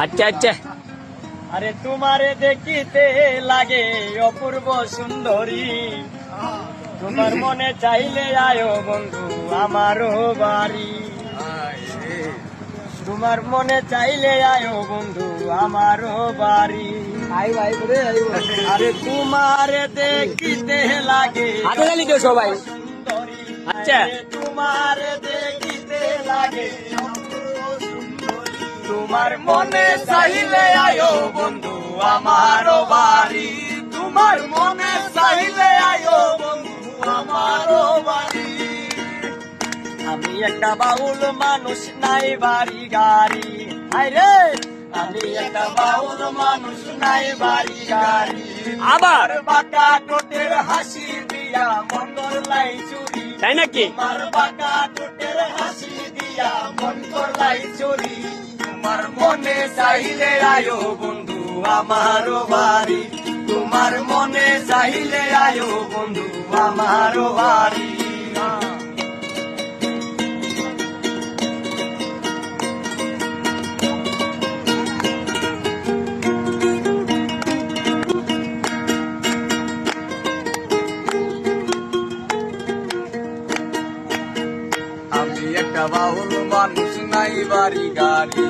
আচ্ছা আচ্ছা। আরে তোমারে দেখিতে লাগে অপূর্ব সুন্দরী, তোমার মনে চাইলে আয়ো বন্ধু আমারও বাড়ি। তোমার মনে চাইলে আয়ো বন্ধু আমারও বাড়ি। আরে তোমারে দেখিতে লাগে সবাই। সুন্দরী, আচ্ছা। তোমারে দেখিতে লাগে তোমার মনে চাইলে আয়ো বন্ধু আমারও বাড়ি। তোমার মনে চাইলে আয়ো বন্ধু আমারও বাড়ি। আমি একটা বাউল মানুষ, নাই বাড়ি গাড়ি। আরে আমি একটা বাউল মানুষ, নাই বাড়ি গাড়ি। আবার বাঁকা ঠোঁটের হাসি দিয়া মন করলাই চুরি। তাই নাকি? তোমার বাঁকা ঠোঁটের হাসি দিয়া মন করলাই চুরি। তোমার মনে চাইলে আয়ো বন্ধু আমারও বাড়ি। তোমার মনে চাইলে আয়ো বন্ধু আমারও বাড়ি। আমি একটা বাউল মানুষ, নাই বাড়ি গাড়ি।